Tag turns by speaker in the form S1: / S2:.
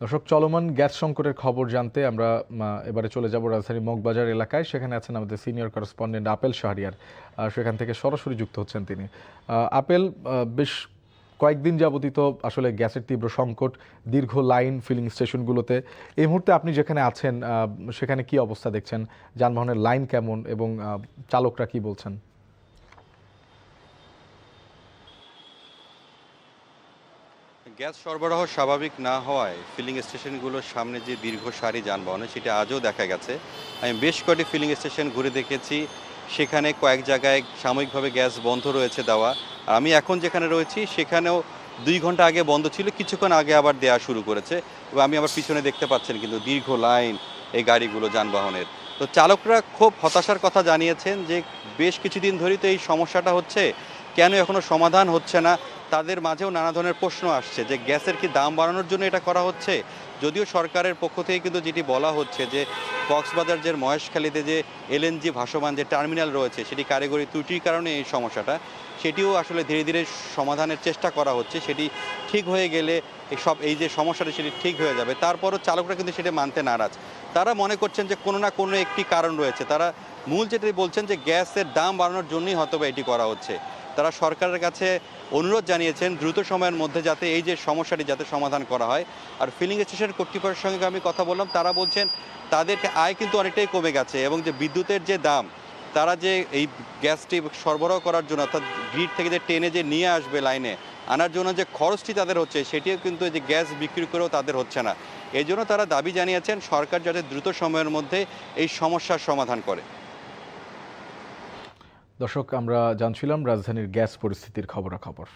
S1: দর্শক, চলমান গ্যাস সংকটের খবর জানতে আমরা এবারে চলে যাব রাজধানীর মগবাজার এলাকায়। সেখানে আছেন আমাদের সিনিয়র করেসপন্ডেন্ট আপেল শাহরিয়ার। সেখান থেকে সরাসরি যুক্ত হচ্ছেন তিনি। আপেল, বেশ কয়েকদিন যাবতীত আসলে গ্যাসের তীব্র সংকট, দীর্ঘ লাইন ফিলিং স্টেশনগুলোতে। এই মুহূর্তে আপনি যেখানে আছেন সেখানে কি অবস্থা দেখছেন? যানবাহনের লাইন কেমন এবং চালকরা কি বলছেন?
S2: গ্যাস সরবরাহ স্বাভাবিক না হওয়ায় ফিলিং স্টেশনগুলোর সামনে যে দীর্ঘ সারি যানবাহনে সেটা আজও দেখা গেছে। আমি বেশ কয়েকটি ফিলিং স্টেশন ঘুরে দেখেছি, সেখানে কয়েক জায়গায় সাময়িকভাবে গ্যাস বন্ধ রয়েছে দেওয়া। আর আমি এখন যেখানে রয়েছি সেখানেও 2 ঘন্টা আগে বন্ধ ছিল, কিছুক্ষণ আগে আবার দেওয়া শুরু করেছে। এবং আমি আবার পিছনে দেখতে পাচ্ছেন কিন্তু দীর্ঘ লাইন এই গাড়িগুলো যানবাহনের। তো চালকরা খুব হতাশার কথা জানিয়েছেন যে বেশ কিছুদিন ধরেই তো এই সমস্যাটা হচ্ছে, কেন এখনো সমাধান হচ্ছে না। তাদের মাঝেও নানা ধরনের প্রশ্ন আসছে যে গ্যাসের কি দাম বাড়ানোর জন্য এটা করা হচ্ছে। যদিও সরকারের পক্ষ থেকে কিন্তু যেটি বলা হচ্ছে যে কক্সবাজার যে মহেশখালীতে যে এলএনজি ভাসমান যে টার্মিনাল রয়েছে সেটি কারিগরি ত্রুটির কারণে এই সমস্যাটা, সেটিও আসলে ধীরে ধীরে সমাধানের চেষ্টা করা হচ্ছে। সেটি ঠিক হয়ে গেলে এই যে সমস্যাটা সেটি ঠিক হয়ে যাবে। তারপরও চালকরা কিন্তু সেটা মানতে নারাজ। তারা মনে করছেন যে কোনো না কোনো একটি কারণ রয়েছে। তারা মূল যেটি বলছেন যে গ্যাসের দাম বাড়ানোর জন্যই হয়তো এটি করা হচ্ছে। তারা সরকারের কাছে অনুরোধ জানিয়েছেন দ্রুত সময়ের মধ্যে যাতে এই যে সমস্যাটি যাতে সমাধান করা হয়। আর ফিলিং স্টেশন কর্তৃপক্ষের সঙ্গে আমি কথা বললাম, তারা বলছেন তাদেরকে আয় কিন্তু অনেকটাই কমে গেছে এবং যে বিদ্যুতের যে দাম, তারা যে এই গ্যাসটি সরবরাহ করার জন্য অর্থাৎ গ্রিড থেকে যে টেনে যে নিয়ে আসবে লাইনে আনার জন্য যে খরচটি তাদের হচ্ছে, সেটিও কিন্তু এই যে গ্যাস বিক্রি করেও তাদের হচ্ছে না। এই জন্য তারা দাবি জানিয়েছেন সরকার যাতে দ্রুত সময়ের মধ্যে এই সমস্যার সমাধান করে।
S1: দর্শক, আমরা জানছিলাম রাজধানীর গ্যাস পরিস্থিতির খবরাখবর।